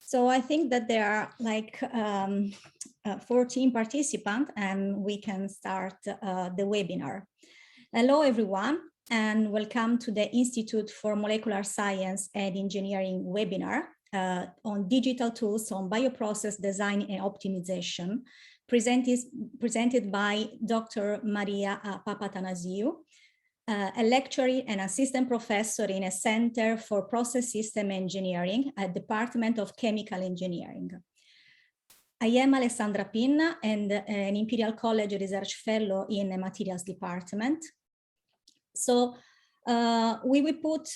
So I think that there are like 14 participants and we can start the webinar. Hello, everyone, and welcome to the Institute for Molecular Science and Engineering webinar on digital tools on bioprocess design and optimization, presented by Dr. Maria Papatanasiou, a lecturer and assistant professor in a Center for Process System Engineering at Department of Chemical Engineering. I am Alessandra Pinna and an Imperial College Research Fellow in the Materials Department. So we will put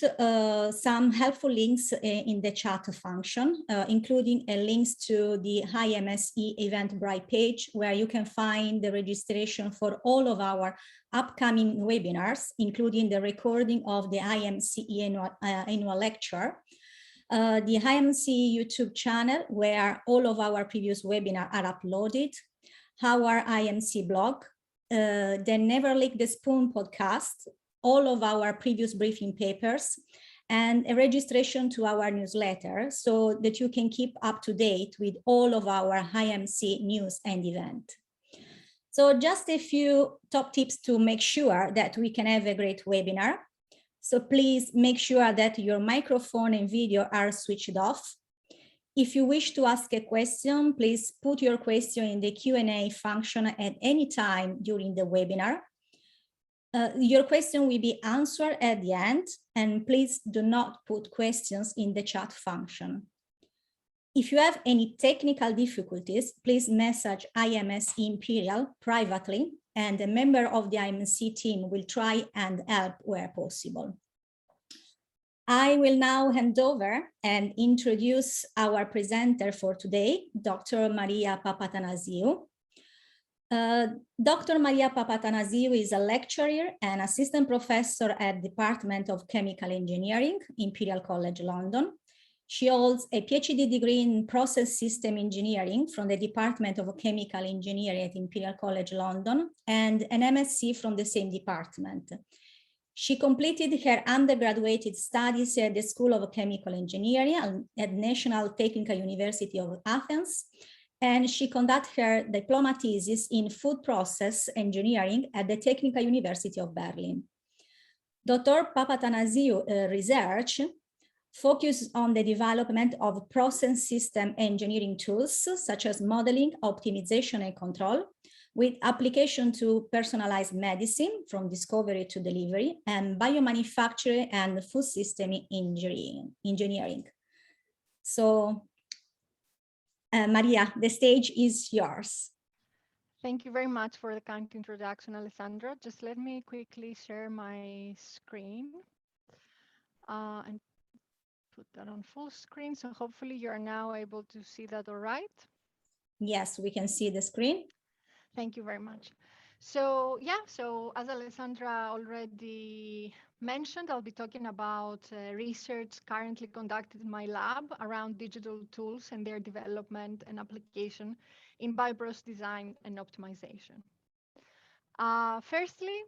some helpful links in the chat function, including a links to the IMSE Eventbrite page, where you can find the registration for all of our upcoming webinars, including the recording of the IMSE annual lecture, the IMSE YouTube channel, where all of our previous webinars are uploaded, our IMSE blog, the Never Lick the Spoon podcast, all of our previous briefing papers, and a registration to our newsletter so that you can keep up to date with all of our IMSE news and event. So just a few top tips to make sure that we can have a great webinar. So please make sure that your microphone and video are switched off. If you wish to ask a question, please put your question in the Q&A function at any time during the webinar. Your question will be answered at the end, and please do not put questions in the chat function. If you have any technical difficulties, please message IMSE Imperial privately, and a member of the IMSE team will try and help where possible. I will now hand over and introduce our presenter for today, Dr. Maria Papatanasiou. Dr. Maria Papatanasiou is a lecturer and assistant professor at Department of Chemical Engineering, Imperial College London. She holds a PhD degree in Process System Engineering from the Department of Chemical Engineering at Imperial College London and an MSc from the same department. She completed her undergraduate studies at the School of Chemical Engineering at National Technical University of Athens, and she conducted her diploma thesis in food process engineering at the Technical University of Berlin. Dr. Papatanasiou's research focuses on the development of process system engineering tools, such as modeling, optimization, and control, with application to personalized medicine from discovery to delivery, and biomanufacturing and food system engineering. So, Maria, the stage is yours. Thank you very much for the kind introduction, Alessandra. Just let me quickly share my screen and put that on full screen. So hopefully you are now able to see that all right. Yes, we can see the screen. Thank you very much. So yeah, so as Alessandra already mentioned, I'll be talking about research currently conducted in my lab around digital tools and their development and application in bioprocess design and optimization. Firstly,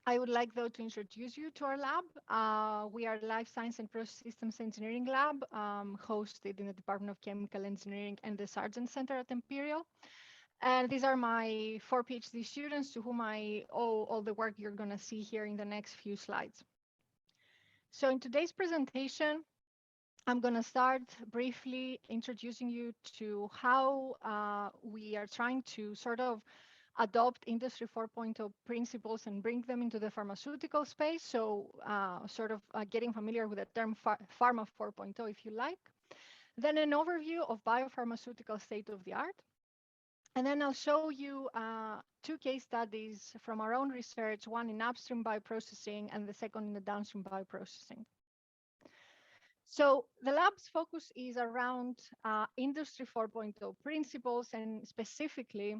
I would like, though, to introduce you to our lab. We are Life Science and Process Systems Engineering Lab, hosted in the Department of Chemical Engineering and the Sargent Center at Imperial. And these are my 4 PhD students to whom I owe all the work you're going to see here in the next few slides. So in today's presentation, I'm going to start briefly introducing you to how we are trying to sort of adopt Industry 4.0 principles and bring them into the pharmaceutical space. So getting familiar with the term Pharma 4.0, if you like. Then an overview of biopharmaceutical state of the art. And then I'll show you 2 case studies from our own research, one in upstream bioprocessing and the second in the downstream bioprocessing. So the lab's focus is around Industry 4.0 principles, and specifically,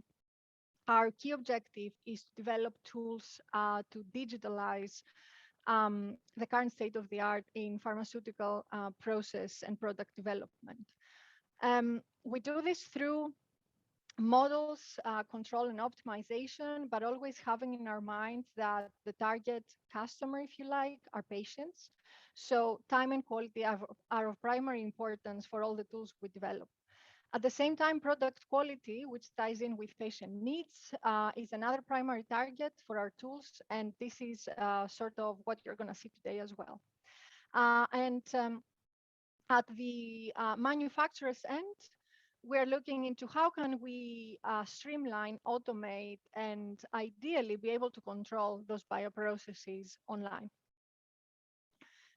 our key objective is to develop tools to digitalize the current state of the art in pharmaceutical process and product development. We do this through models, control and optimization, but always having in our minds that the target customer, if you like, are patients. So time and quality are of primary importance for all the tools we develop. At the same time, product quality, which ties in with patient needs, is another primary target for our tools. And this is sort of what you're going to see today as well. And at the manufacturer's end, we're looking into how can we streamline, automate, and ideally be able to control those bioprocesses online.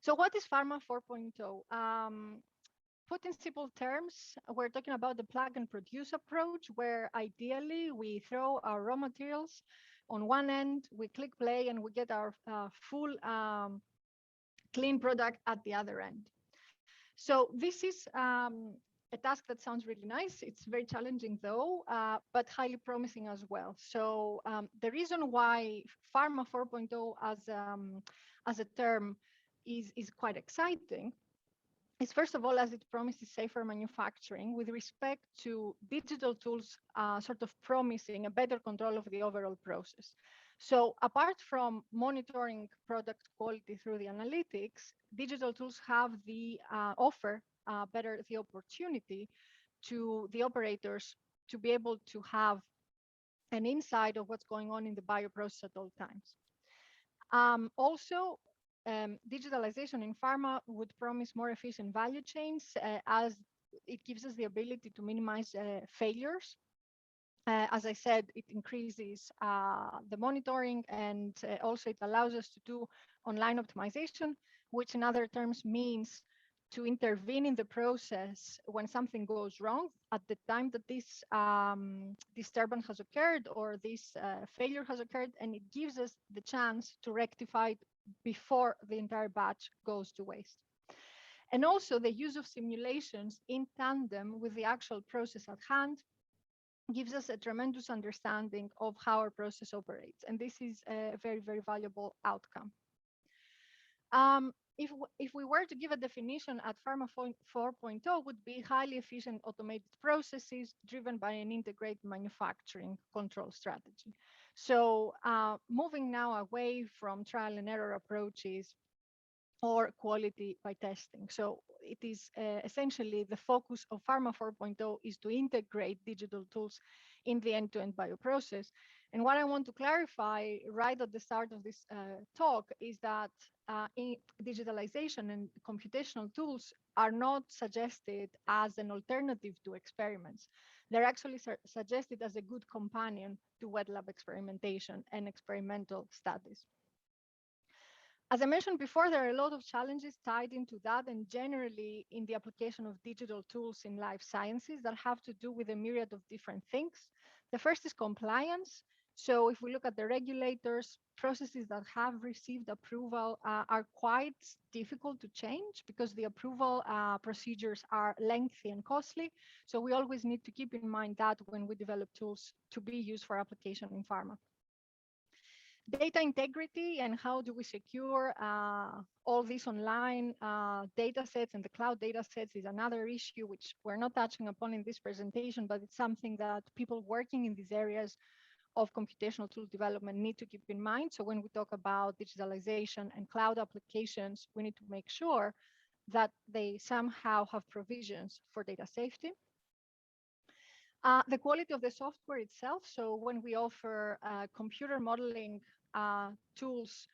So what is Pharma 4.0? Put in simple terms, we're talking about the plug and produce approach, where ideally we throw our raw materials on one end, we click play, and we get our full clean product at the other end. So this is a task that sounds really nice. It's very challenging though, but highly promising as well. So the reason why Pharma 4.0 as a term is quite exciting is, first of all, as it promises safer manufacturing with respect to digital tools sort of promising a better control of the overall process. So apart from monitoring product quality through the analytics, digital tools have the offer better the opportunity to the operators to be able to have an insight of what's going on in the bioprocess at all times. Also, digitalization in pharma would promise more efficient value chains as it gives us the ability to minimize failures. As I said, it increases the monitoring, and also it allows us to do online optimization, which in other terms means to intervene in the process when something goes wrong at the time that this disturbance has occurred or this failure has occurred, and it gives us the chance to rectify it before the entire batch goes to waste. And also the use of simulations in tandem with the actual process at hand gives us a tremendous understanding of how our process operates. And this is a very, very valuable outcome. If we were to give a definition at Pharma 4.0, would be highly efficient automated processes driven by an integrated manufacturing control strategy. So moving now away from trial and error approaches or quality by testing. So it is essentially the focus of Pharma 4.0 is to integrate digital tools in the end-to-end bioprocess. And what I want to clarify right at the start of this talk is that in digitalization and computational tools are not suggested as an alternative to experiments. They're actually suggested as a good companion to wet lab experimentation and experimental studies. As I mentioned before, there are a lot of challenges tied into that and generally in the application of digital tools in life sciences that have to do with a myriad of different things. The first is compliance. So if we look at the regulators, processes that have received approval are quite difficult to change because the approval procedures are lengthy and costly. So we always need to keep in mind that when we develop tools to be used for application in pharma. Data integrity and how do we secure all these online data sets and the cloud data sets is another issue which we're not touching upon in this presentation, but it's something that people working in these areas of computational tool development need to keep in mind. So when we talk about digitalization and cloud applications, we need to make sure that they somehow have provisions for data safety. The quality of the software itself. So when we offer computer modeling tools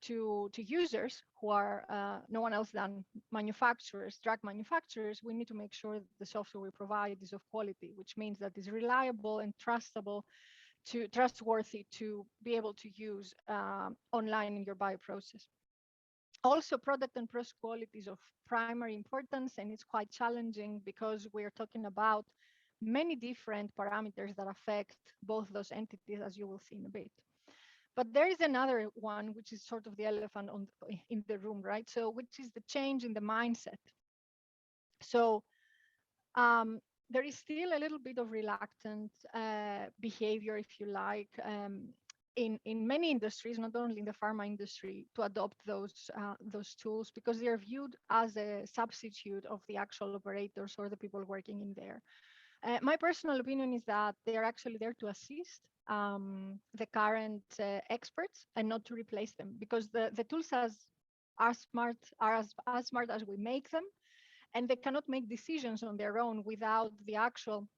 to users who are no one else than manufacturers, drug manufacturers, we need to make sure that the software we provide is of quality, which means that it's reliable and trustworthy to be able to use online in your bioprocess. Also, product and process quality is of primary importance, and it's quite challenging because we're talking about many different parameters that affect both those entities, as you will see in a bit. But there is another one, which is sort of the elephant in the room, right? So, which is the change in the mindset. So, there is still a little bit of reluctant behavior, if you like, in many industries, not only in the pharma industry, to adopt those tools because they are viewed as a substitute of the actual operators or the people working in there. My personal opinion is that they are actually there to assist the current experts and not to replace them, because the tools are as smart as we make them, and they cannot make decisions on their own without the actual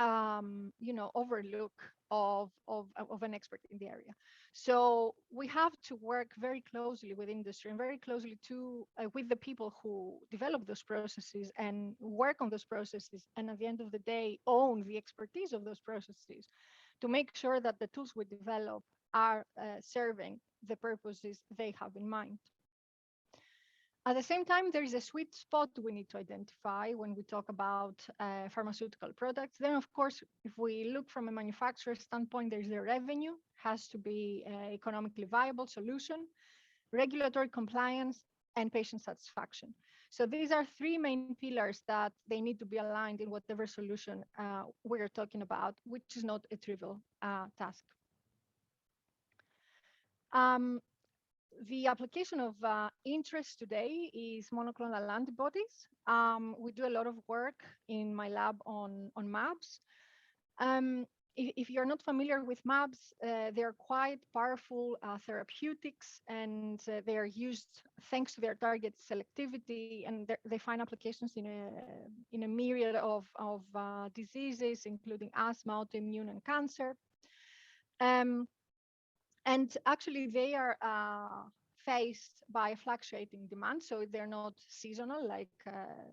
overlook of an expert in the area. So we have to work very closely with industry and very closely with the people who develop those processes and work on those processes, and at the end of the day own the expertise of those processes, to make sure that the tools we develop are serving the purposes they have in mind. At the same time, there is a sweet spot we need to identify when we talk about pharmaceutical products. Then, of course, if we look from a manufacturer standpoint, there's the revenue, has to be economically viable solution, regulatory compliance, and patient satisfaction. So these are three main pillars that they need to be aligned in whatever solution we're talking about, which is not a trivial task. The application of interest today is monoclonal antibodies. We do a lot of work in my lab on mAbs. If you're not familiar with mAbs, they're quite powerful therapeutics, and they are used thanks to their target selectivity, and they find applications in a myriad of diseases, including asthma, autoimmune, and cancer. And actually, they are faced by fluctuating demand. So they're not seasonal, like,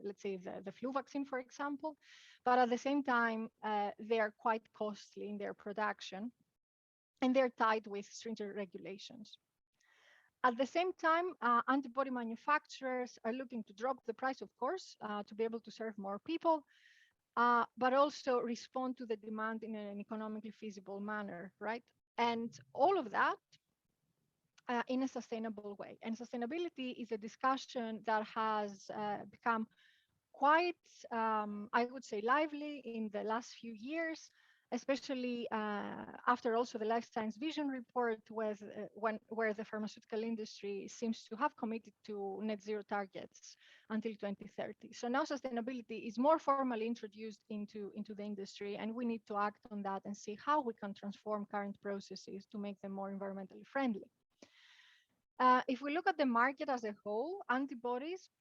let's say, the flu vaccine, for example. But at the same time, they are quite costly in their production, and they're tied with stringent regulations. At the same time, antibody manufacturers are looking to drop the price, of course, to be able to serve more people, but also respond to the demand in an economically feasible manner, right? And all of that in a sustainable way. And sustainability is a discussion that has become quite, I would say, lively in the last few years, especially after also the Life Science Vision Report, where the pharmaceutical industry seems to have committed to net zero targets until 2030. So now sustainability is more formally introduced into the industry, and we need to act on that and see how we can transform current processes to make them more environmentally friendly. If we look at the market as a whole, antibodies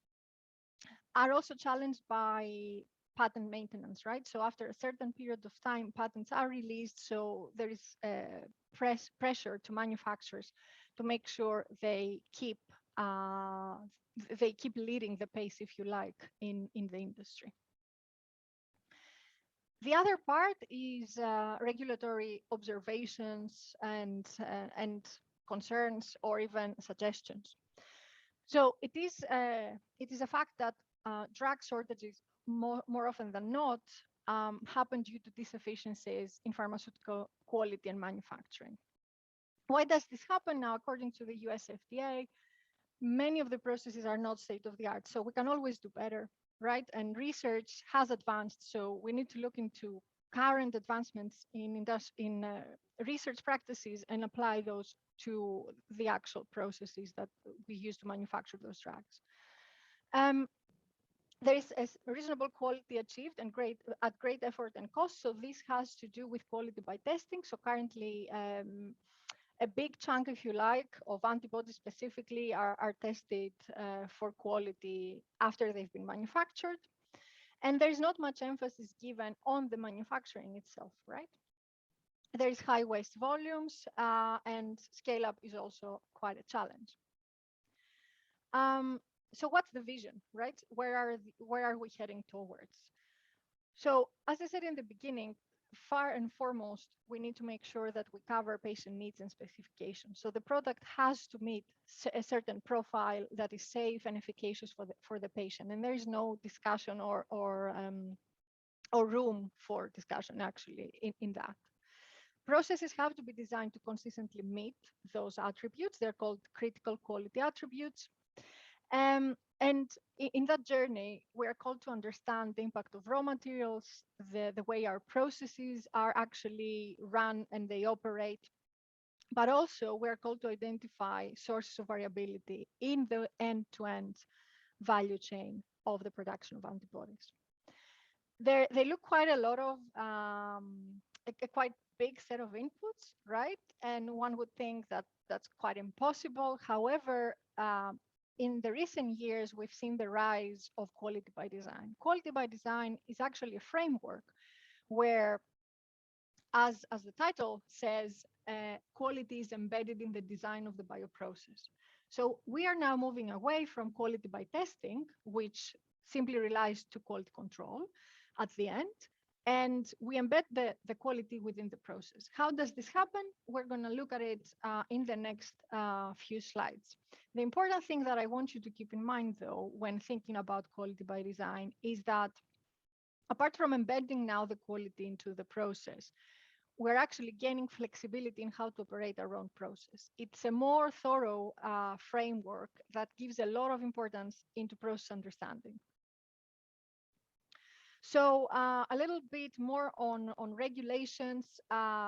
are also challenged by patent maintenance, right? So after a certain period of time, patents are released. So there is pressure to manufacturers to make sure they keep leading the pace, if you like, in the industry. The other part is regulatory observations and concerns, or even suggestions. So it is a fact that drug shortages more often than not happen due to deficiencies in pharmaceutical quality and manufacturing. Why does this happen? Now, according to the US FDA, many of the processes are not state of the art, so we can always do better, right? And research has advanced, so we need to look into current advancements in research practices and apply those to the actual processes that we use to manufacture those drugs. There is a reasonable quality achieved and at great effort and cost. So this has to do with quality by testing. So currently, a big chunk, if you like, of antibodies specifically are tested for quality after they've been manufactured. And there's not much emphasis given on the manufacturing itself, right? There is high waste volumes, and scale up is also quite a challenge. So what's the vision, right? Where are we heading towards? So as I said in the beginning, far and foremost, we need to make sure that we cover patient needs and specifications. So the product has to meet a certain profile that is safe and efficacious for the patient, and there is no discussion or room for discussion actually in that. Processes have to be designed to consistently meet those attributes. They're called critical quality attributes. And in that journey, we are called to understand the impact of raw materials, the way our processes are actually run and they operate. But also, we're called to identify sources of variability in the end-to-end value chain of the production of antibodies. They look quite a lot of a quite big set of inputs, right? And one would think that that's quite impossible. However, in the recent years, we've seen the rise of quality by design. Quality by design is actually a framework where, as the title says, quality is embedded in the design of the bioprocess. So we are now moving away from quality by testing, which simply relies to quality control at the end, and we embed the quality within the process. How does this happen? We're going to look at it in the next few slides. The important thing that I want you to keep in mind, though, when thinking about quality by design is that apart from embedding now the quality into the process, we're actually gaining flexibility in how to operate our own process. It's a more thorough framework that gives a lot of importance into process understanding. So a little bit more on regulations.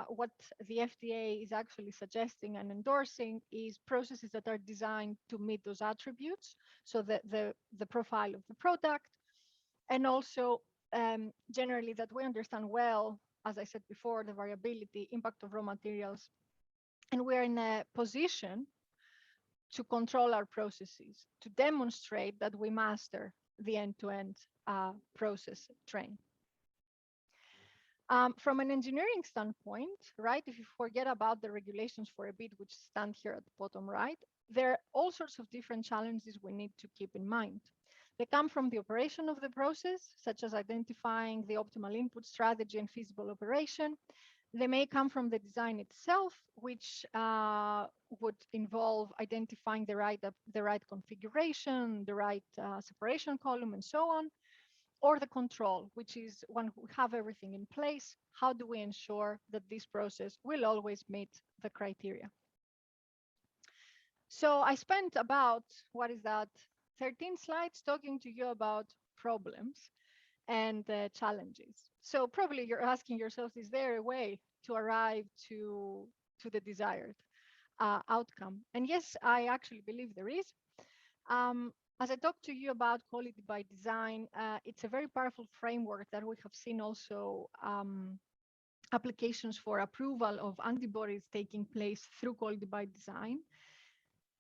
What the FDA is actually suggesting and endorsing is processes that are designed to meet those attributes. So the profile of the product, and also generally that we understand well, as I said before, the variability, impact of raw materials, and we're in a position to control our processes, to demonstrate that we master the end-to-end process train. From an engineering standpoint, right, if you forget about the regulations for a bit, which stand here at the bottom right, there are all sorts of different challenges we need to keep in mind. They come from the operation of the process, such as identifying the optimal input strategy and feasible operation. They may come from the design itself, which would involve identifying the right configuration, the right separation column, and so on, or the control, which is when we have everything in place, how do we ensure that this process will always meet the criteria? So I spent about, 13 slides talking to you about problems and challenges. So probably you're asking yourselves, is there a way to arrive to the desired outcome? And yes, I actually believe there is. As I talked to you about quality by design, it's a very powerful framework that we have seen also applications for approval of antibodies taking place through quality by design.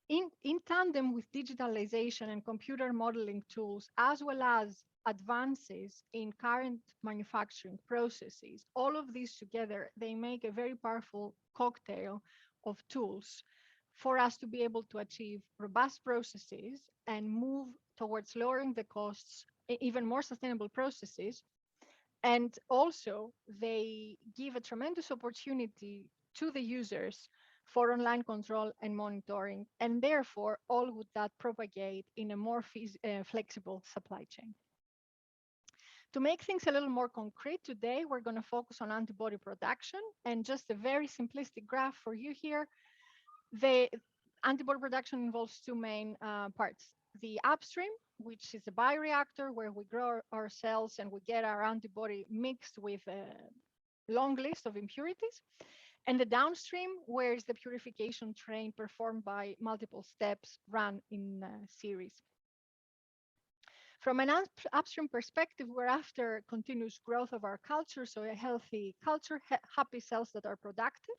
In tandem with digitalization and computer modeling tools, as well as advances in current manufacturing processes, all of these together, they make a very powerful cocktail of tools for us to be able to achieve robust processes and move towards lowering the costs, even more sustainable processes. And also, they give a tremendous opportunity to the users for online control and monitoring, and therefore all would that propagate in a more flexible supply chain. To make things a little more concrete today, we're going to focus on antibody production, and just a very simplistic graph for you here. The antibody production involves two main parts. The upstream, which is a bioreactor where we grow our cells and we get our antibody mixed with a long list of impurities. And the downstream, where is the purification train performed by multiple steps run in series. From an upstream perspective, we're after continuous growth of our culture, so a healthy culture, happy cells that are productive,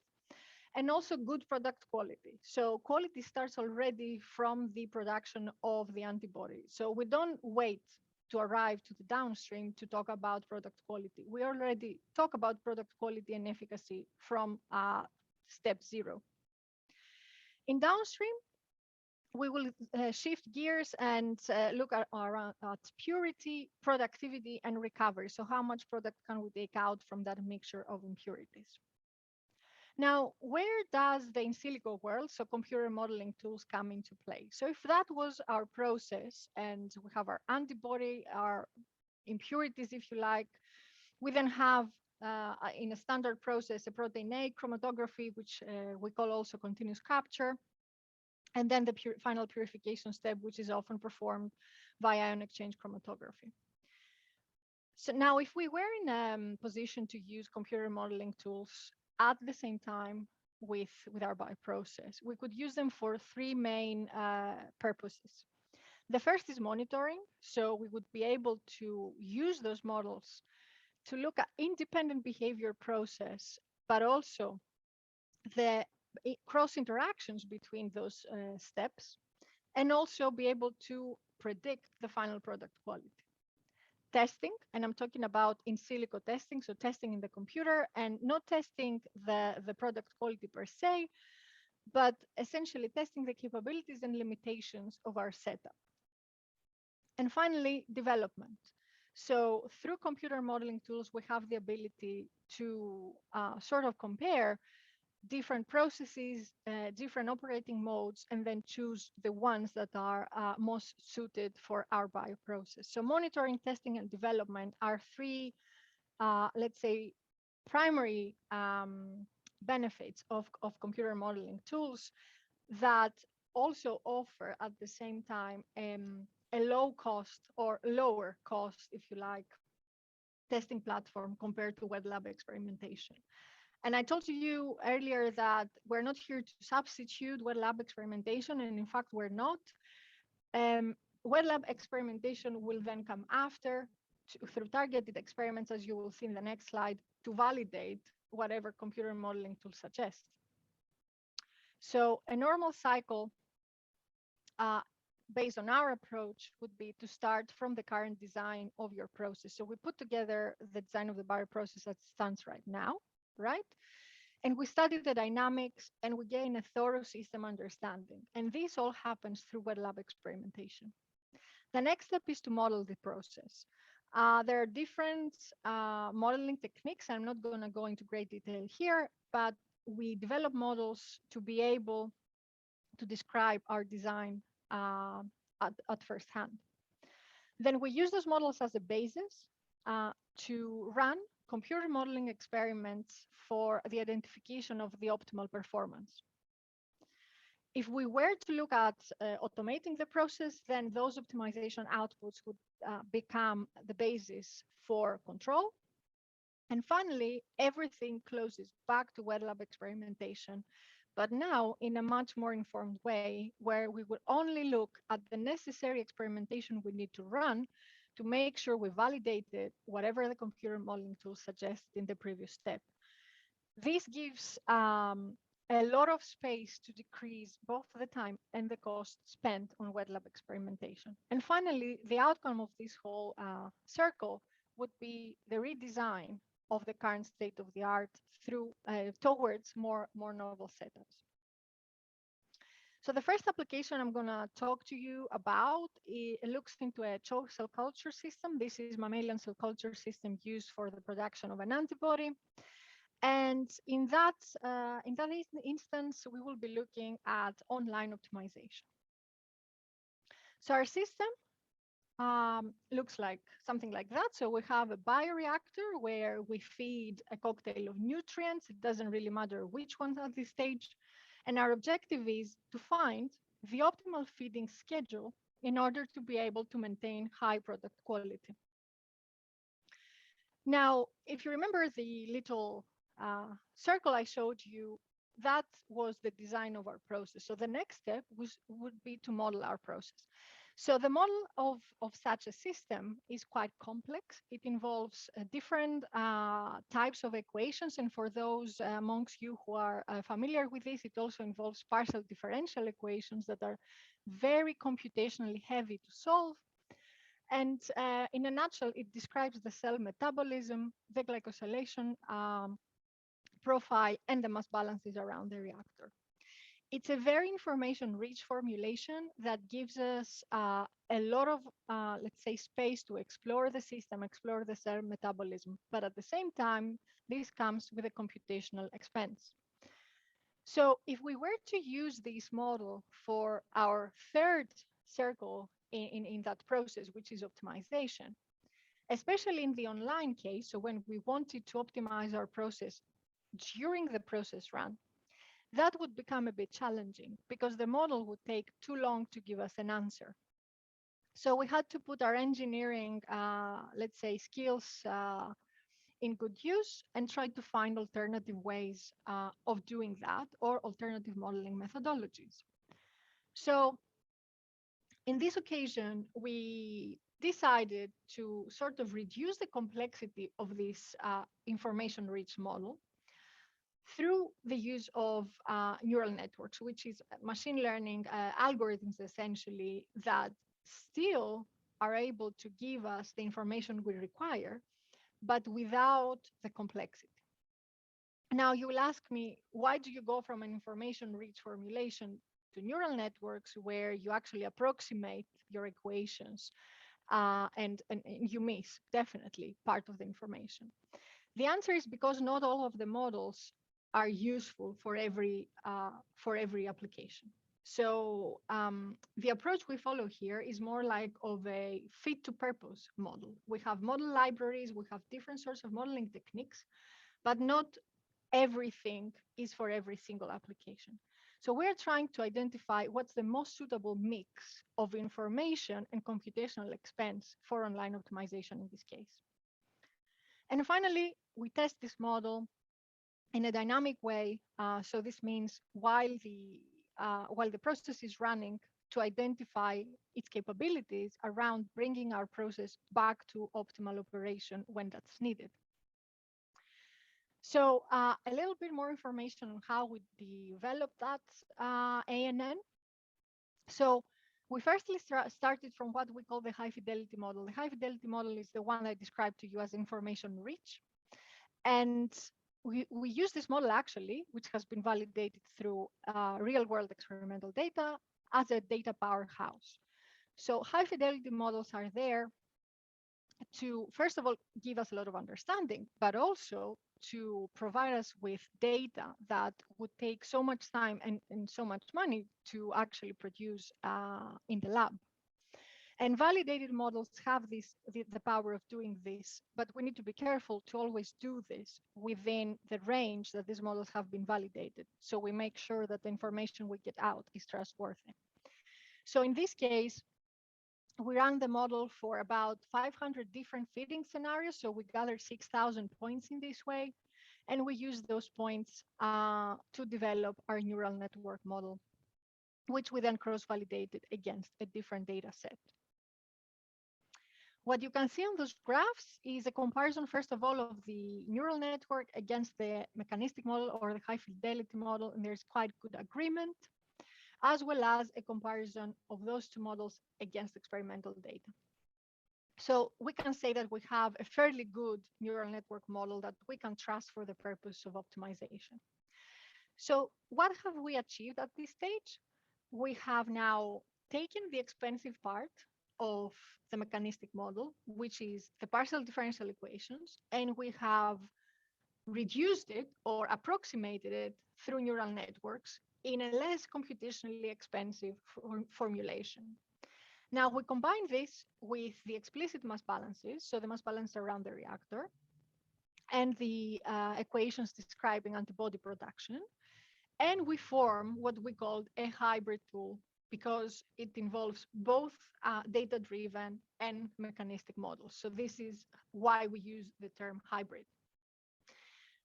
and also good product quality. So quality starts already from the production of the antibody. So we don't wait to arrive to the downstream to talk about product quality. We already talk about product quality and efficacy from step 0. In downstream, we will shift gears and look at purity, productivity, and recovery. So how much product can we take out from that mixture of impurities? Now, where does the in silico world, so computer modeling tools, come into play? So if that was our process and we have our antibody, our impurities, if you like, we then have in a standard process, a protein A chromatography, which we call also continuous capture, and then the final purification step, which is often performed via ion exchange chromatography. So now if we were in a position to use computer modeling tools at the same time with our bioprocess, we could use them for 3 main purposes. The first is monitoring. So we would be able to use those models to look at independent behavior process, but also the cross interactions between those steps, and also be able to predict the final product quality. Testing, and I'm talking about in silico testing, so testing in the computer and not testing the product quality per se, but essentially testing the capabilities and limitations of our setup. And finally, development. So through computer modeling tools, we have the ability to sort of compare different processes, different operating modes, and then choose the ones that are most suited for our bioprocess. So monitoring, testing, and development are three, let's say, primary benefits of computer modeling tools that also offer at the same time a low cost or lower cost, if you like, testing platform compared to wet lab experimentation. And I told you earlier that we're not here to substitute wet lab experimentation, and in fact, we're not. Wet lab experimentation will then come after through targeted experiments, as you will see in the next slide, to validate whatever computer modeling tool suggests. So a normal cycle based on our approach would be to start from the current design of your process. So we put together the design of the bioprocess as it stands right now, right? And we study the dynamics and we gain a thorough system understanding. And this all happens through wet lab experimentation. The next step is to model the process. There are different modeling techniques. I'm not going to go into great detail here, but we develop models to be able to describe our design at first hand. Then we use those models as a basis to run computer modeling experiments for the identification of the optimal performance. If we were to look at automating the process, then those optimization outputs would become the basis for control. And finally, everything closes back to wet lab experimentation, but now in a much more informed way, where we would only look at the necessary experimentation we need to run to make sure we validated whatever the computer modeling tool suggested in the previous step. This gives a lot of space to decrease both the time and the cost spent on wet lab experimentation. And finally, the outcome of this whole circle would be the redesign of the current state of the art through towards more novel setups. So the first application I'm going to talk to you about, it looks into a CHO cell culture system. This is mammalian cell culture system used for the production of an antibody. And in that instance, we will be looking at online optimization. So our system looks like something like that. So we have a bioreactor where we feed a cocktail of nutrients. It doesn't really matter which ones at this stage. And our objective is to find the optimal feeding schedule in order to be able to maintain high product quality. Now, if you remember the little circle I showed you, that was the design of our process. So the next step would be to model our process. So the model of such a system is quite complex. It involves different types of equations. And for those amongst you who are familiar with this, it also involves partial differential equations that are very computationally heavy to solve. And in a nutshell, it describes the cell metabolism, the glycosylation profile, and the mass balances around the reactor. It's a very information-rich formulation that gives us a lot of, let's say, space to explore the system, explore the cell metabolism. But at the same time, this comes with a computational expense. So if we were to use this model for our third circle in that process, which is optimization, especially in the online case, so when we wanted to optimize our process during the process run, that would become a bit challenging because the model would take too long to give us an answer. So we had to put our engineering, let's say, skills in good use and try to find alternative ways of doing that or alternative modeling methodologies. So In this occasion, we decided to sort of reduce the complexity of this information-rich model through the use of neural networks, which is machine learning algorithms essentially that still are able to give us the information we require, but without the complexity. Now, you will ask me, why do you go from an information-rich formulation to neural networks where you actually approximate your equations and you miss definitely part of the information? The answer is because not all of the models are useful for every application. So the approach we follow here is more like of a fit to purpose model. We have model libraries, we have different sorts of modeling techniques, but not everything is for every single application. So we're trying to identify what's the most suitable mix of information and computational expense for online optimization in this case. And finally, we test this model in a dynamic way. So this means while the process is running, to identify its capabilities around bringing our process back to optimal operation when that's needed. So a little bit more information on how we developed that ANN. So we firstly started from what we call the high fidelity model. The high fidelity model is the one I described to you as information rich. And we use this model actually, which has been validated through real world experimental data as a data powerhouse. So high fidelity models are there to, first of all, give us a lot of understanding, but also to provide us with data that would take so much time and so much money to actually produce in the lab. And validated models have the power of doing this, but we need to be careful to always do this within the range that these models have been validated. So we make sure that the information we get out is trustworthy. So in this case, we ran the model for about 500 different fitting scenarios. So we gathered 6,000 points in this way, and we used those points to develop our neural network model, which we then cross-validated against a different data set. What you can see on those graphs is a comparison, first of all, of the neural network against the mechanistic model or the high fidelity model, and there's quite good agreement, as well as a comparison of those two models against experimental data. So we can say that we have a fairly good neural network model that we can trust for the purpose of optimization. So what have we achieved at this stage? We have now taken the expensive part of the mechanistic model, which is the partial differential equations, and we have reduced it or approximated it through neural networks in a less computationally expensive formulation. Now we combine this with the explicit mass balances, so the mass balance around the reactor, and the equations describing antibody production, and we form what we called a hybrid tool because it involves both data-driven and mechanistic models. So this is why we use the term hybrid.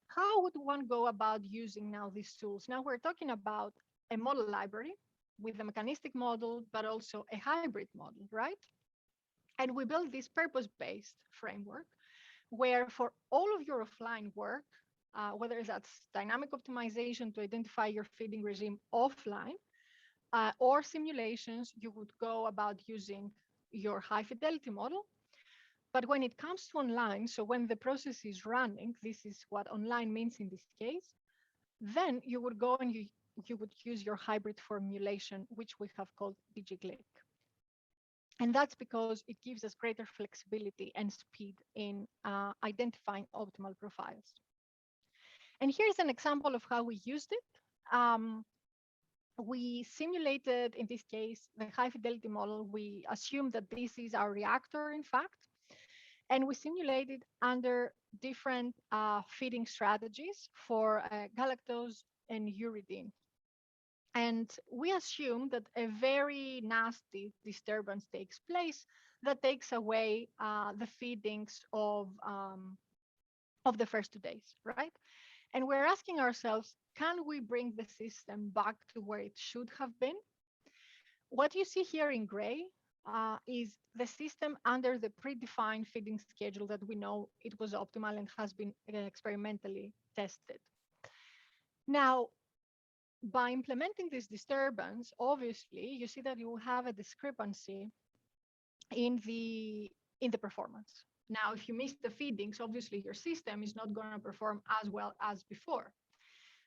How would one go about using now these tools? Now we're talking about a model library with a mechanistic model, but also a hybrid model, right? And we built this purpose-based framework where for all of your offline work, whether that's dynamic optimization to identify your feeding regime offline, or simulations, you would go about using your high fidelity model. But when it comes to online, so when the process is running, this is what online means in this case, then you would go and you would use your hybrid formulation, which we have called DigiGlick. And that's because it gives us greater flexibility and speed in identifying optimal profiles. And here's an example of how we used it. We simulated, in this case, the high fidelity model. We assumed that this is our reactor, in fact, and we simulated under different feeding strategies for galactose and uridine. And we assume that a very nasty disturbance takes place that takes away the feedings of the first 2 days, right? And we're asking ourselves, can we bring the system back to where it should have been? What you see here in gray is the system under the predefined feeding schedule that we know it was optimal and has been experimentally tested. Now, by implementing this disturbance, obviously, you see that you have a discrepancy in the performance. Now, if you miss the feedings, obviously your system is not going to perform as well as before.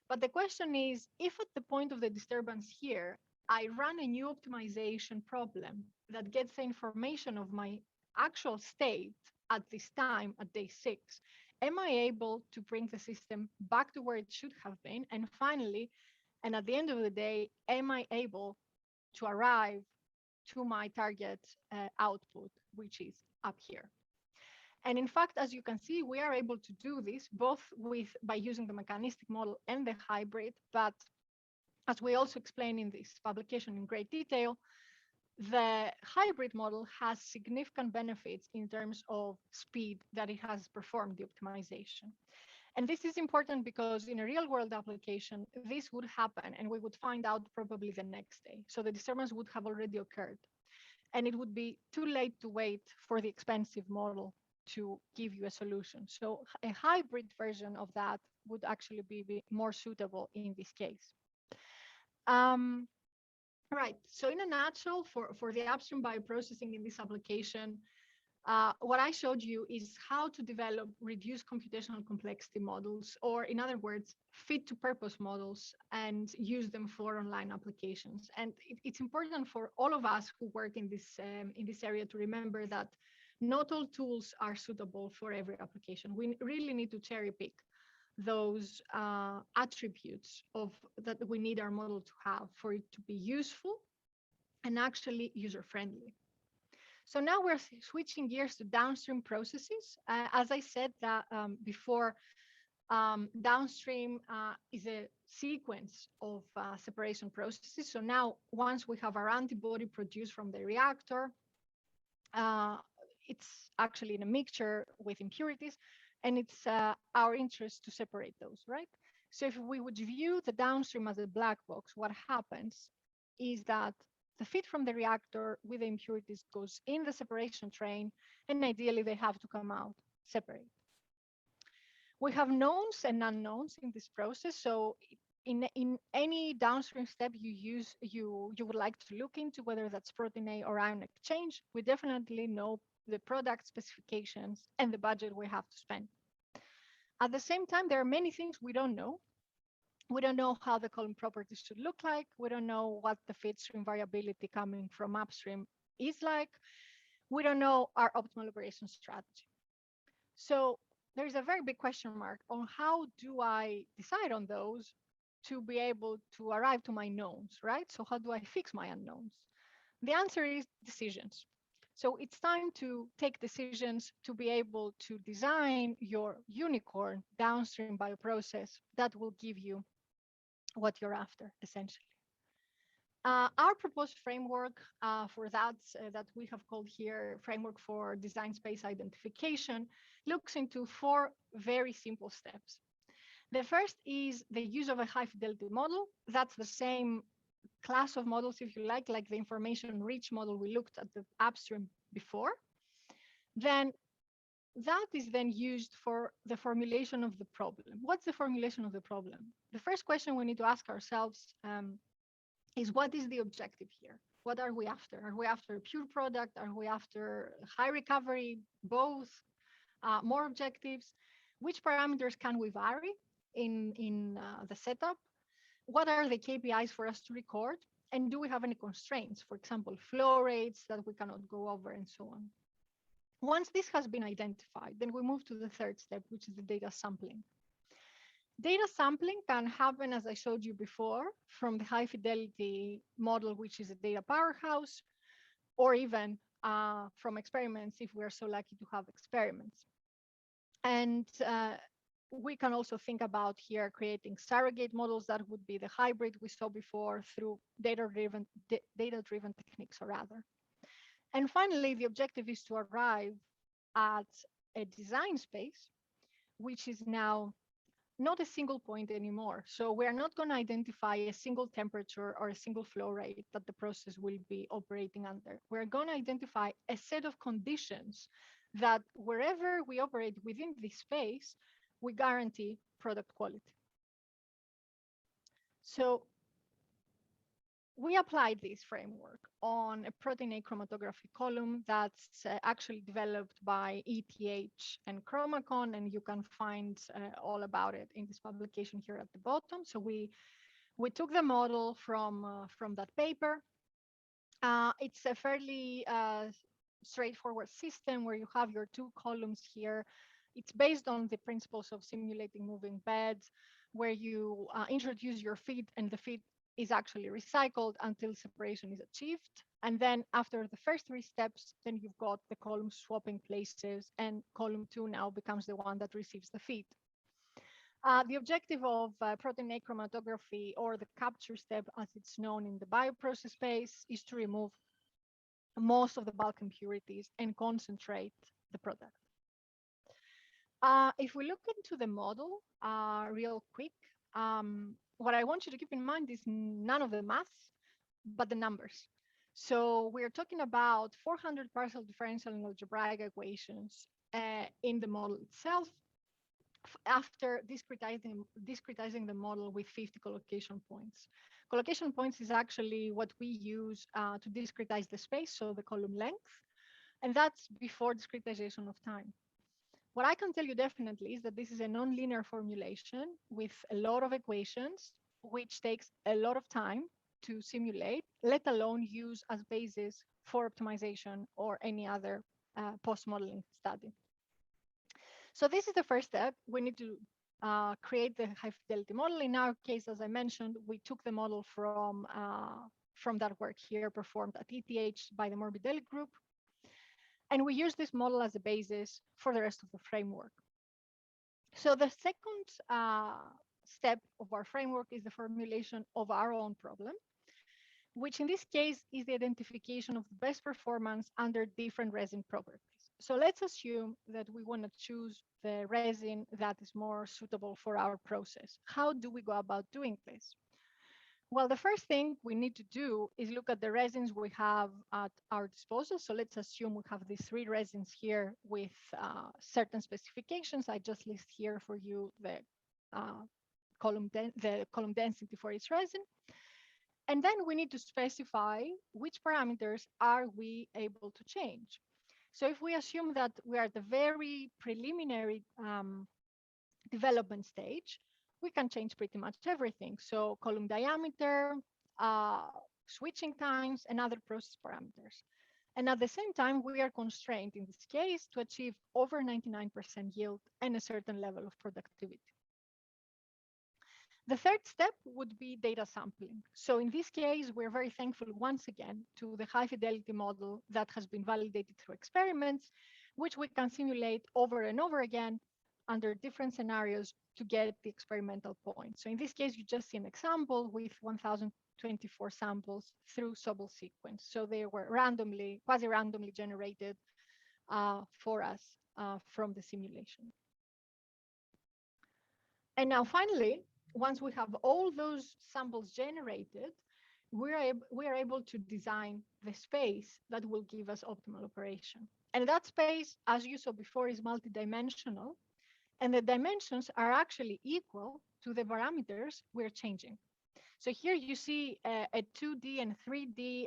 But the question is, if at the point of the disturbance here, I run a new optimization problem that gets the information of my actual state at this time, at day 6, am I able to bring the system back to where it should have been? And finally, and at the end of the day, am I able to arrive to my target output, which is up here? And in fact, as you can see, we are able to do this both by using the mechanistic model and the hybrid. But as we also explain in this publication in great detail, the hybrid model has significant benefits in terms of speed that it has performed the optimization. And this is important because in a real world application, this would happen and we would find out probably the next day. So the disturbance would have already occurred. And it would be too late to wait for the expensive model to give you a solution. So a hybrid version of that would actually be more suitable in this case. Right, so in a nutshell, for the upstream bioprocessing in this application, what I showed you is how to develop reduced computational complexity models, or in other words, fit to purpose models, and use them for online applications. And it's important for all of us who work in this area to remember that not all tools are suitable for every application. We really need to cherry pick those attributes that we need our model to have for it to be useful and actually user-friendly. So now we're switching gears to downstream processes. As I said that before, downstream is a sequence of separation processes. So now, once we have our antibody produced from the reactor, it's actually in a mixture with impurities, and it's our interest to separate those, right? So if we would view the downstream as a black box, what happens is that the feed from the reactor with the impurities goes in the separation train, and ideally they have to come out separate. We have knowns and unknowns in this process. So in any downstream step you would like to look into, whether that's protein A or ion exchange, we definitely know the product specifications and the budget we have to spend. At the same time, there are many things we don't know. We don't know how the column properties should look like. We don't know what the feed stream variability coming from upstream is like. We don't know our optimal operation strategy. So there is a very big question mark on how do I decide on those to be able to arrive to my knowns, right? So how do I fix my unknowns? The answer is decisions. So it's time to take decisions to be able to design your unicorn downstream bioprocess that will give you what you're after, essentially. Our proposed framework for that we have called here framework for design space identification looks into 4 very simple steps. The first is the use of a high-fidelity model. That's the same class of models, if you like the information-rich model we looked at the upstream before. Then that is then used for the formulation of the problem. What's the formulation of the problem? The first question we need to ask ourselves is, what is the objective here? What are we after? Are we after a pure product? Are we after high recovery? Both? More objectives? Which parameters can we vary in the setup? What are the KPIs for us to record? And do we have any constraints? For example, flow rates that we cannot go over and so on. Once this has been identified, then we move to the third step, which is the data sampling. Data sampling can happen, as I showed you before, from the high fidelity model, which is a data powerhouse, or even from experiments, if we're so lucky to have experiments. And we can also think about here creating surrogate models that would be the hybrid we saw before through data-driven techniques, or rather. And finally, the objective is to arrive at a design space, which is now not a single point anymore. So we are not going to identify a single temperature or a single flow rate that the process will be operating under. We're going to identify a set of conditions that wherever we operate within this space, we guarantee product quality. So we applied this framework on a protein A chromatography column that's actually developed by ETH and Chromacon, and you can find all about it in this publication here at the bottom. So we took the model from that paper. It's a fairly straightforward system where you have your two columns here. It's based on the principles of simulating moving beds, where you introduce your feed, and the feed is actually recycled until separation is achieved. And then after the first three steps, then you've got the column swapping places, and column 2 now becomes the one that receives the feed. The objective of protein A chromatography, or the capture step as it's known in the bioprocess space, is to remove most of the bulk impurities and concentrate the product. If we look into the model real quick, what I want you to keep in mind is none of the maths, but the numbers. So we're talking about 400 partial differential and algebraic equations in the model itself, after discretizing the model with 50 collocation points. Collocation points is actually what we use to discretize the space, so the column length, and that's before discretization of time. What I can tell you definitely is that this is a nonlinear formulation with a lot of equations, which takes a lot of time to simulate, let alone use as basis for optimization or any other post-modeling study. So this is the first step. We need to create the high fidelity model. In our case, as I mentioned, we took the model from that work here performed at ETH by the Morbidelli group. And we use this model as a basis for the rest of the framework. So the second step of our framework is the formulation of our own problem, which in this case is the identification of the best performance under different resin properties. So let's assume that we want to choose the resin that is more suitable for our process. How do we go about doing this? Well, the first thing we need to do is look at the resins we have at our disposal. So let's assume we have these three resins here with certain specifications. I just list here for you the column density for each resin. And then we need to specify which parameters are we able to change. So if we assume that we are at the very preliminary development stage, we can change pretty much everything. So column diameter, switching times, and other process parameters. And at the same time, we are constrained in this case to achieve over 99% yield and a certain level of productivity. The third step would be data sampling. So in this case, we're very thankful once again to the high fidelity model that has been validated through experiments, which we can simulate over and over again under different scenarios to get the experimental point. So in this case, you just see an example with 1,024 samples through Sobel sequence. So they were quasi-randomly generated for us from the simulation. And now finally, once we have all those samples generated, we are able to design the space that will give us optimal operation. And that space, as you saw before, is multidimensional. And the dimensions are actually equal to the parameters we're changing. So here you see a 2D and 3D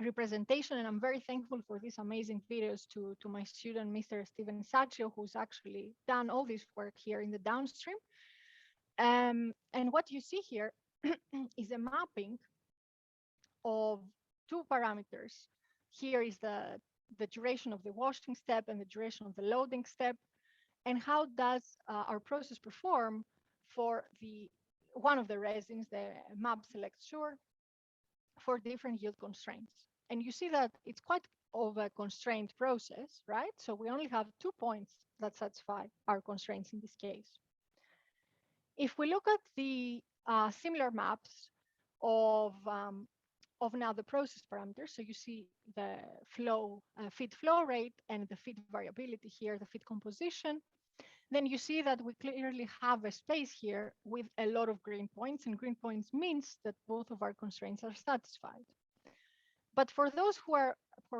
representation, and I'm very thankful for these amazing videos to my student, Mr. Steven Saccio, who's actually done all this work here in the Downstream. And what you see here is a mapping of two parameters. Here is the duration of the washing step and the duration of the loading step. And how does our process perform for one of the resins, the MAB Select Sure, for different yield constraints. And you see that it's quite of a constrained process, right? So we only have 2 points that satisfy our constraints in this case. If we look at the similar maps of now the process parameters, so you see the feed flow rate and the feed variability here, the feed composition, then you see that we clearly have a space here with a lot of green points, and green points means that both of our constraints are satisfied. But for those who are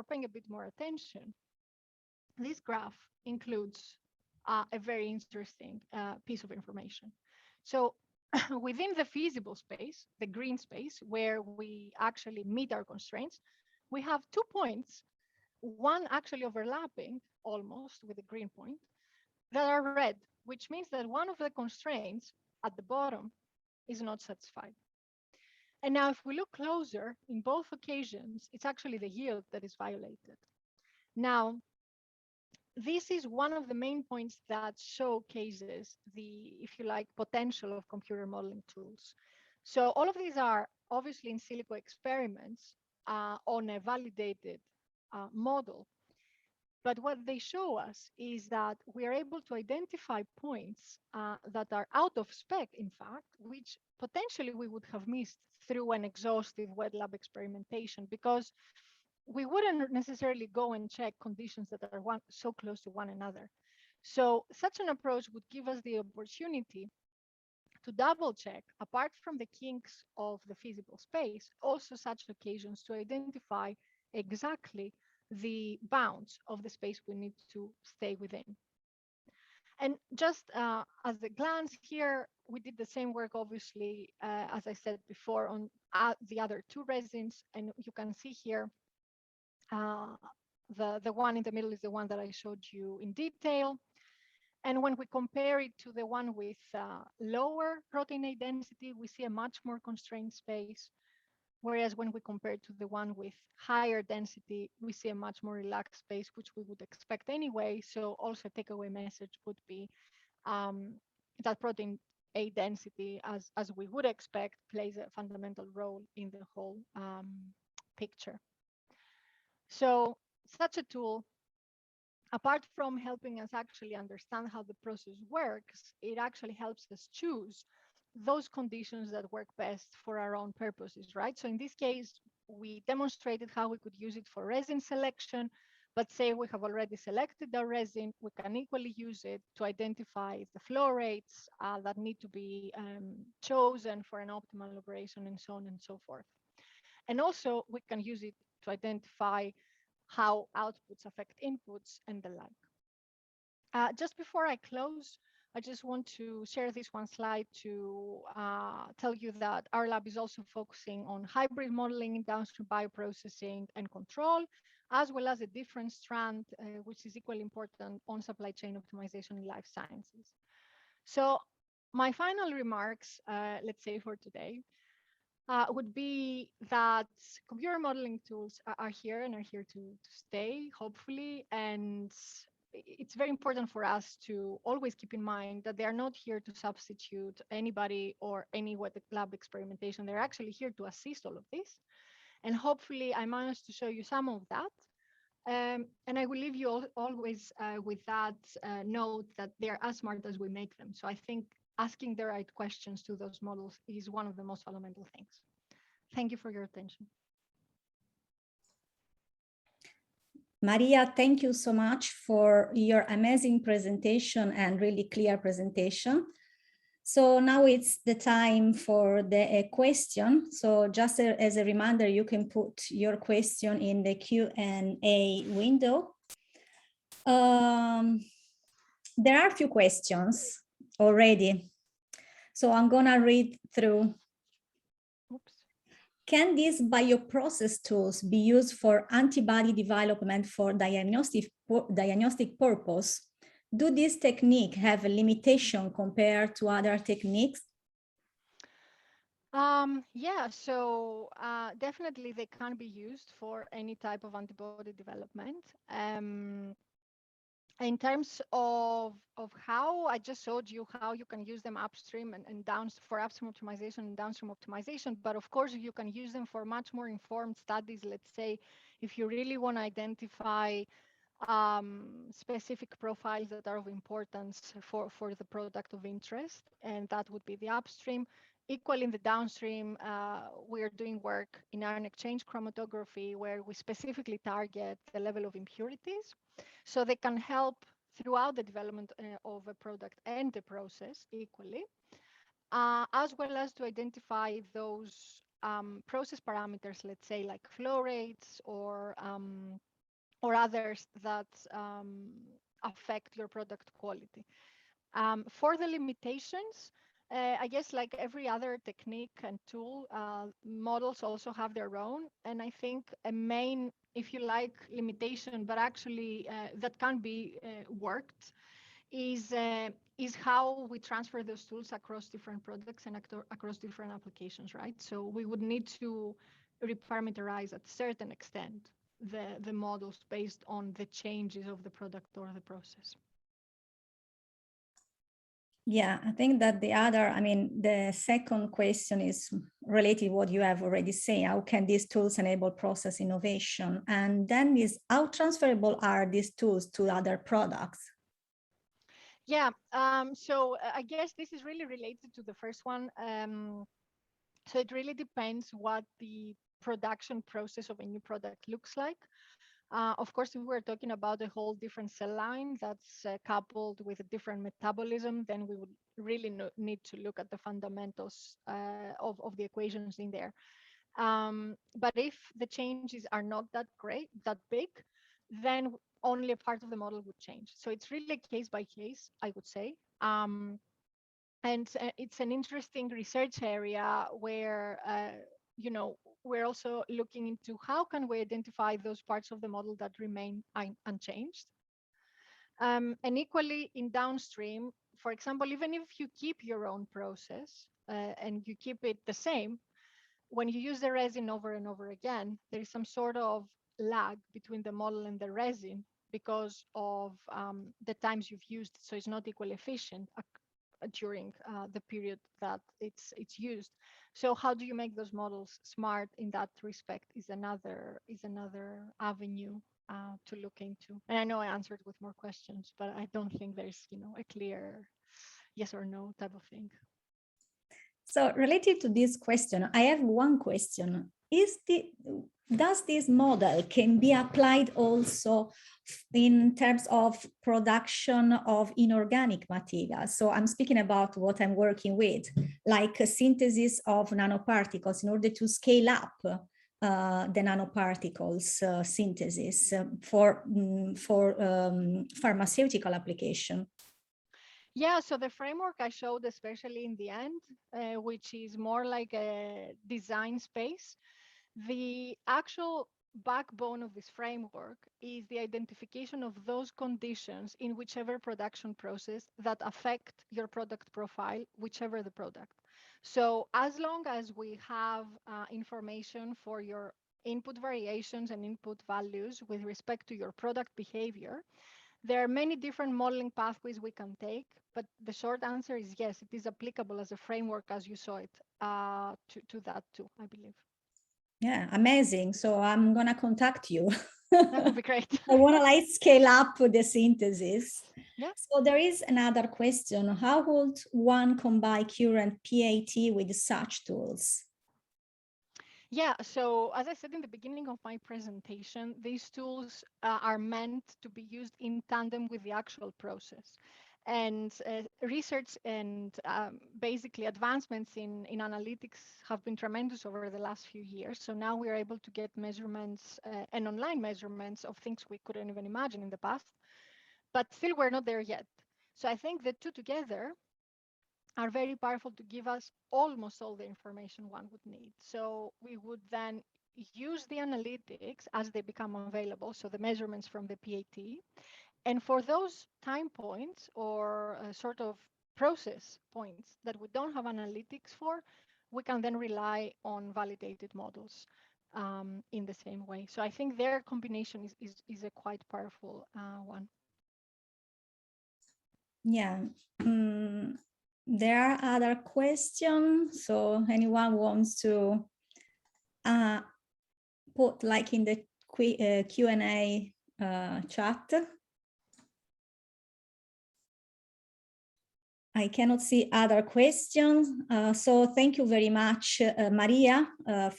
paying a bit more attention, this graph includes a very interesting piece of information. So within the feasible space, the green space, where we actually meet our constraints, we have 2 points, one actually overlapping almost with the green point, that are red, which means that one of the constraints at the bottom is not satisfied. And now if we look closer, in both occasions, it's actually the yield that is violated. Now, this is one of the main points that showcases the, if you like, potential of computer modeling tools. So all of these are obviously in silico experiments on a validated model. But what they show us is that we are able to identify points that are out of spec, in fact, which potentially we would have missed through an exhaustive wet lab experimentation, because we wouldn't necessarily go and check conditions that are so close to one another. So such an approach would give us the opportunity to double check, apart from the kinks of the feasible space, also such occasions to identify exactly the bounds of the space we need to stay within. And just as a glance here, we did the same work, obviously, as I said before, on the other 2 resins. And you can see here, the one in the middle is the one that I showed you in detail. And when we compare it to the one with lower protein A density, we see a much more constrained space. Whereas when we compare to the one with higher density, we see a much more relaxed space, which we would expect anyway. So also a takeaway message would be that protein A density, as we would expect, plays a fundamental role in the whole picture. So such a tool, apart from helping us actually understand how the process works, it actually helps us choose those conditions that work best for our own purposes, right? So in this case, we demonstrated how we could use it for resin selection, but say we have already selected our resin, we can equally use it to identify the flow rates that need to be chosen for an optimal operation, and so on and so forth. And also we can use it to identify how outputs affect inputs and the like. Just before I close, I just want to share this one slide to tell you that our lab is also focusing on hybrid modeling in downstream bioprocessing and control, as well as a different strand, which is equally important, on supply chain optimization in life sciences. So my final remarks, let's say for today, would be that computer modeling tools are here and are here to stay, hopefully. And it's very important for us to always keep in mind that they are not here to substitute anybody or any wet lab experimentation. They're actually here to assist all of this. And hopefully I managed to show you some of that. And I will leave you always with that note that they're as smart as we make them. So I think asking the right questions to those models is one of the most fundamental things. Thank you for your attention. Maria, thank you so much for your amazing presentation and really clear presentation. So now it's the time for the question. So just as a reminder, you can put your question in the Q&A window. There are a few questions already. So I'm gonna read through. Oops. Can these bioprocess tools be used for antibody development for diagnostic purpose? Do these techniques have a limitation compared to other techniques? Yeah, so definitely they can be used for any type of antibody development. In terms of how, I just showed you how you can use them upstream and downstream for upstream optimization and downstream optimization. But of course, you can use them for much more informed studies. Let's say if you really want to identify specific profiles that are of importance for the product of interest, and that would be the upstream. Equally in the downstream, we are doing work in ion exchange chromatography where we specifically target the level of impurities. So they can help throughout the development of a product and the process equally, as well as to identify those process parameters, let's say like flow rates or others that affect your product quality. For the limitations, I guess like every other technique and tool, models also have their own. And I think a main, if you like, limitation, but actually that can be worked, is how we transfer those tools across different products and across different applications, right? So we would need to reparameterize at a certain extent the models based on the changes of the product or the process. Yeah, I think that the second question is related to what you have already said. How can these tools enable process innovation? And then is how transferable are these tools to other products? Yeah, so I guess this is really related to the first one. So it really depends what the production process of a new product looks like. Of course, if we're talking about a whole different cell line that's coupled with a different metabolism, then we would really need to look at the fundamentals of the equations in there. But if the changes are not that big, then only a part of the model would change. So it's really case by case, I would say. And it's an interesting research area where we're also looking into how can we identify those parts of the model that remain unchanged. And equally in downstream, for example, even if you keep your own process and you keep it the same, when you use the resin over and over again, there is some sort of lag between the model and the resin because of the times you've used it, so it's not equally efficient during the period that it's used. So how do you make those models smart in that respect is another avenue to look into. And I know I answered with more questions, but I don't think there's a clear yes or no type of thing. So related to this question, I have one question. Does this model can be applied also in terms of production of inorganic materials? So I'm speaking about what I'm working with, like a synthesis of nanoparticles in order to scale up the nanoparticles synthesis for pharmaceutical application. Yeah, so the framework I showed, especially in the end, which is more like a design space, the actual backbone of this framework is the identification of those conditions in whichever production process that affect your product profile, whichever the product. So as long as we have information for your input variations and input values with respect to your product behavior, there are many different modeling pathways we can take, but the short answer is yes, it is applicable as a framework as you saw it to that too, I believe. Yeah, amazing. So I'm going to contact you. That would be great. I want to scale up the synthesis. Yeah. So there is another question. How would one combine current PAT with such tools? Yeah, so as I said in the beginning of my presentation, these tools are meant to be used in tandem with the actual process. And research and basically advancements in analytics have been tremendous over the last few years. So now we are able to get measurements and online measurements of things we couldn't even imagine in the past, but still we're not there yet. So I think the two together are very powerful to give us almost all the information one would need. So we would then use the analytics as they become available, so the measurements from the PAT. And for those time points or sort of process points that we don't have analytics for, we can then rely on validated models in the same way. So I think their combination is a quite powerful one. Yeah. There are other questions. So anyone wants to put in the Q&A chat. I cannot see other questions. So thank you very much, Maria,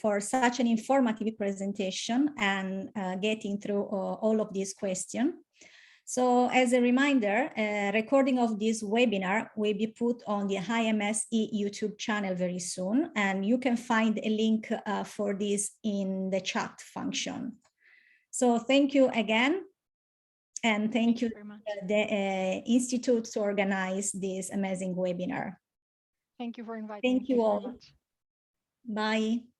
for such an informative presentation and getting through all of these questions. So as a reminder, a recording of this webinar will be put on the IMSE YouTube channel very soon, and you can find a link for this in the chat function. So thank you again, and thank you very much. The Institute to organize this amazing webinar. Thank you for inviting Thank me. you Thank you all. very much. Bye.